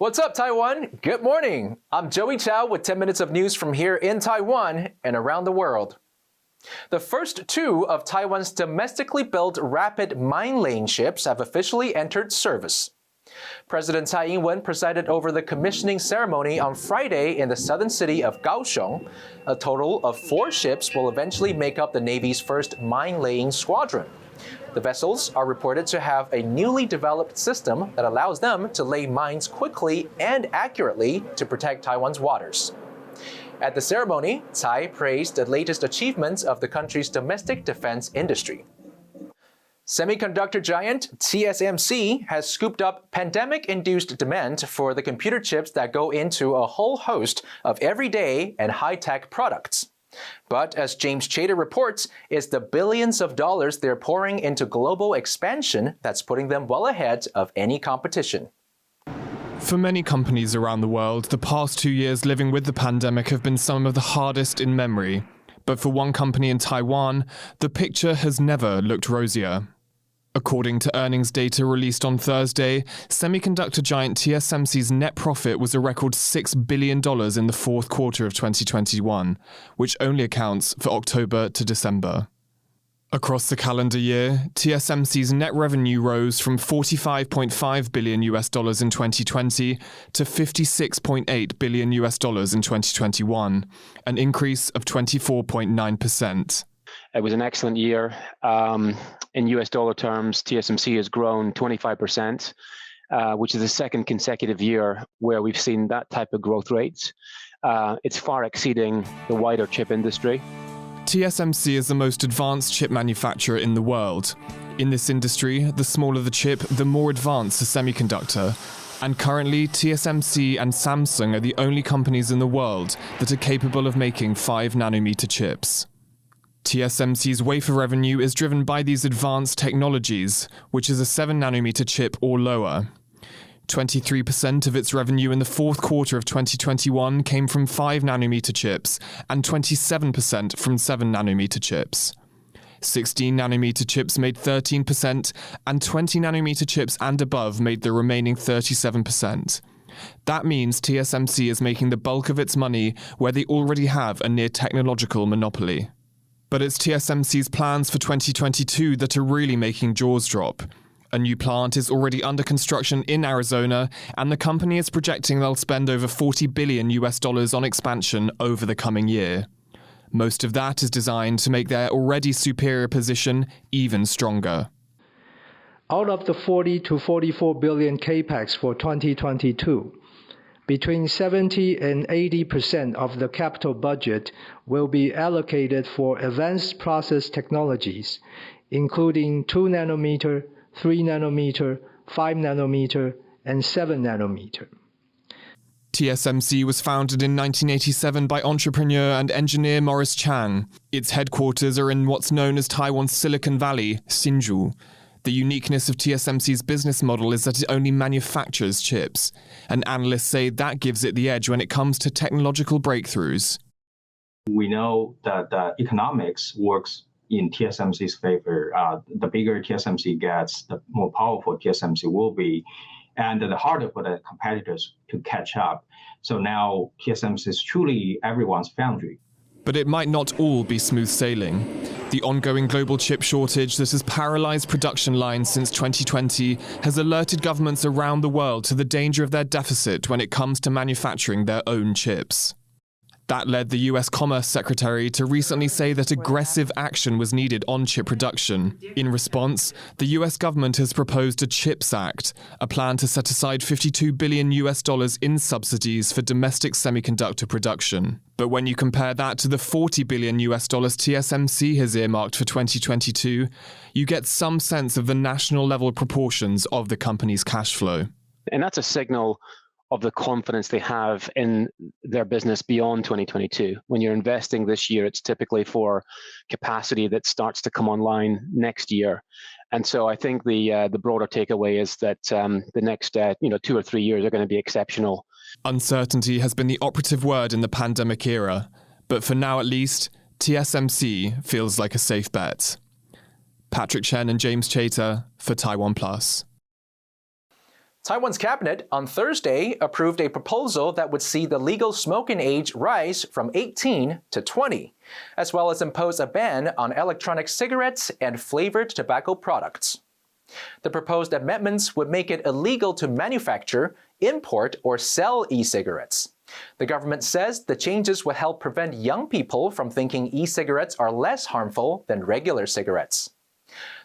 What's up, Taiwan? Good morning. I'm Joey Chou with 10 minutes of news from here in Taiwan and around the world. The first two of Taiwan's domestically built rapid mine-laying ships have officially entered service. President Tsai Ing-wen presided over the commissioning ceremony on Friday in the southern city of Kaohsiung. A total of 4 ships will eventually make up the Navy's first mine-laying squadron. The vessels are reported to have a newly developed system that allows them to lay mines quickly and accurately to protect Taiwan's waters. At the ceremony, Tsai praised the latest achievements of the country's domestic defense industry. Semiconductor giant TSMC has scooped up pandemic-induced demand for the computer chips that go into a whole host of everyday and high-tech products. But as James Chater reports, it's the billions of dollars they're pouring into global expansion that's putting them well ahead of any competition. For many companies around the world, the past 2 years living with the pandemic have been some of the hardest in memory. But for one company in Taiwan, the picture has never looked rosier. According to earnings data released on Thursday, semiconductor giant TSMC's net profit was a record $6 billion in the fourth quarter of 2021, which only accounts for October to December. Across the calendar year, TSMC's net revenue rose from $45.5 billion in 2020 to $56.8 billion in 2021, an increase of 24.9%. It was an excellent year. In US dollar terms, TSMC has grown 25%, which is the second consecutive year where we've seen that type of growth rates. It's far exceeding the wider chip industry. TSMC is the most advanced chip manufacturer in the world. In this industry, the smaller the chip, the more advanced the semiconductor. And currently, TSMC and Samsung are the only companies in the world that are capable of making 5-nanometer chips. TSMC's wafer revenue is driven by these advanced technologies, which is a 7-nanometer chip or lower. 23% of its revenue in the fourth quarter of 2021 came from 5-nanometer chips and 27% from 7-nanometer chips. 16-nanometer chips made 13%, and 20-nanometer chips and above made the remaining 37%. That means TSMC is making the bulk of its money where they already have a near technological monopoly. But it's TSMC's plans for 2022 that are really making jaws drop. A new plant is already under construction in Arizona, and the company is projecting they'll spend over $40 billion on expansion over the coming year. Most of that is designed to make their already superior position even stronger. Out of the 40 to 44 billion capex for 2022, between 70 and 80% of the capital budget will be allocated for advanced process technologies, including 2-nanometer, 3-nanometer, 5-nanometer, and 7-nanometer. TSMC was founded in 1987 by entrepreneur and engineer Morris Chang. Its headquarters are in what's known as Taiwan's Silicon Valley, Hsinchu. The uniqueness of TSMC's business model is that it only manufactures chips, and analysts say that gives it the edge when it comes to technological breakthroughs. We know that the economics works in TSMC's favor. The bigger TSMC gets, the more powerful TSMC will be, and the harder for the competitors to catch up. So now TSMC is truly everyone's foundry. But it might not all be smooth sailing. The ongoing global chip shortage that has paralyzed production lines since 2020 has alerted governments around the world to the danger of their deficit when it comes to manufacturing their own chips. That led the US Commerce Secretary to recently say that aggressive action was needed on chip production. In response, the US government has proposed a CHIPS Act, a plan to set aside $52 billion in subsidies for domestic semiconductor production. But when you compare that to the $40 billion TSMC has earmarked for 2022, you get some sense of the national level proportions of the company's cash flow. And that's a signal of the confidence they have in their business beyond 2022. When you're investing this year, it's typically for capacity that starts to come online next year. And so I think the broader takeaway is that the next 2 or 3 years are going to be exceptional. Uncertainty has been the operative word in the pandemic era, but for now at least, TSMC feels like a safe bet. Patrick Chen and James Chater for TaiwanPlus. Taiwan's cabinet on Thursday approved a proposal that would see the legal smoking age rise from 18 to 20, as well as impose a ban on electronic cigarettes and flavored tobacco products. The proposed amendments would make it illegal to manufacture, import, or sell e-cigarettes. The government says the changes would help prevent young people from thinking e-cigarettes are less harmful than regular cigarettes.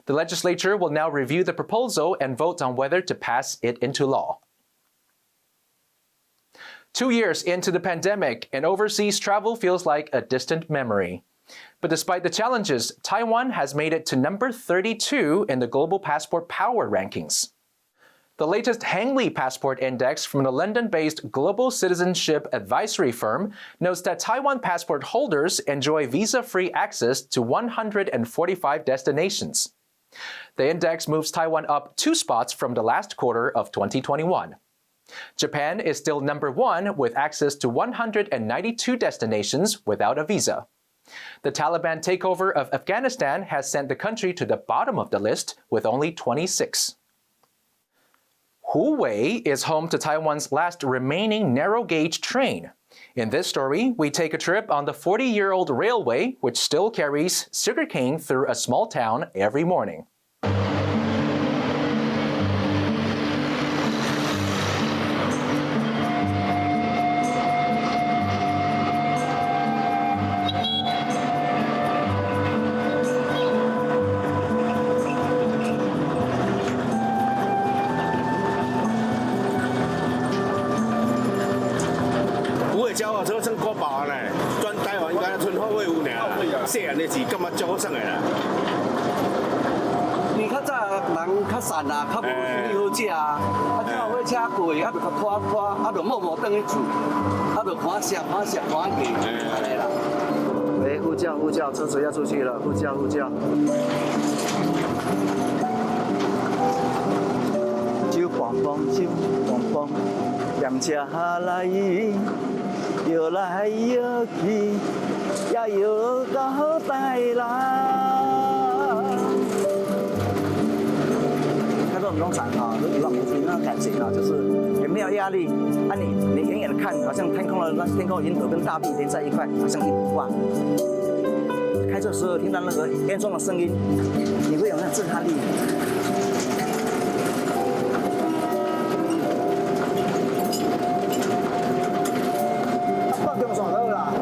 The legislature will now review the proposal and vote on whether to pass it into law. 2 years into the pandemic, and overseas travel feels like a distant memory. But despite the challenges, Taiwan has made it to number 32 in the Global Passport Power rankings. The latest Hangli Passport Index from the London-based Global Citizenship Advisory firm notes that Taiwan passport holders enjoy visa-free access to 145 destinations. The index moves Taiwan up 2 spots from the last quarter of 2021. Japan is still number 1 with access to 192 destinations without a visa. The Taliban takeover of Afghanistan has sent the country to the bottom of the list with only 26. Huwei is home to Taiwan's last remaining narrow-gauge train. In this story, we take a trip on the 40-year-old railway, which still carries sugarcane through a small town every morning.呼叫，车子要出去了，呼叫。酒棒棒，两车下来，摇来摇去，也摇到台南。看这种农场啊，都一望无际那种感情啊，就是也没有压力。你远远的看，好像天空云朵跟大地连在一块，好像一幅画。开车时候听到那个烟囱的声音，你会有那种震撼力。不用爽了啦！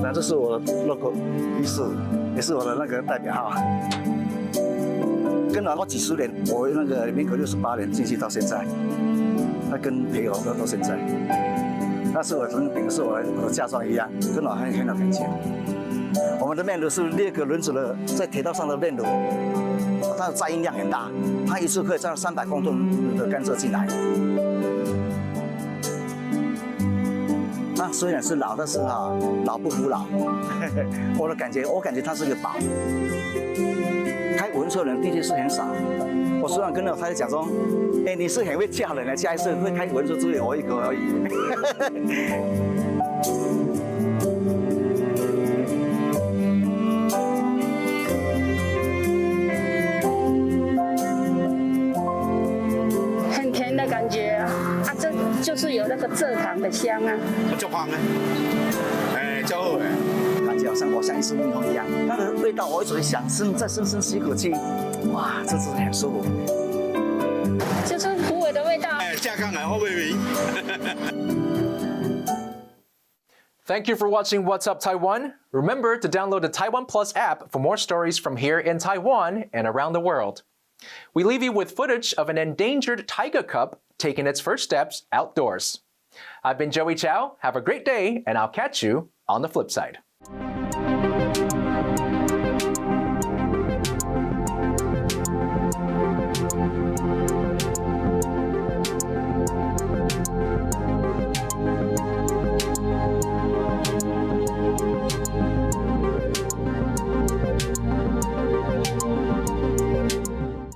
那这是我的 logo 14，也是我的那个代表号。跟了我几10年，我那个民国68年进去到现在，那跟陪我到现在，那是我等于是我的嫁妆一样，跟我很有感情。我们的面炉是6个轮子的，在铁道上的面炉，它的载音量很大，它一次可以载300公吨的甘蔗进来。那虽然是老，但是老不服老。我感觉它是个宝。开文车人的确是很少。我虽然跟我太太讲说，你是很会嫁人的，下一次会开文车只有我一个而已。很甜的感觉啊，这就是有那个蔗糖的香啊。就香啊，就好诶。感觉好像我像一只蜜蜂一样，那个味道我一直想再深深吸一口气，哇，这是很舒服。就是虎尾的味道。正港来好味味。Thank you for watching What's Up Taiwan. Remember to download the TaiwanPlus app for more stories from here in Taiwan and around the world. We leave you with footage of an endangered tiger cub taking its first steps outdoors. I've been Joey Chou. Have a great day, and I'll catch you on the flip side.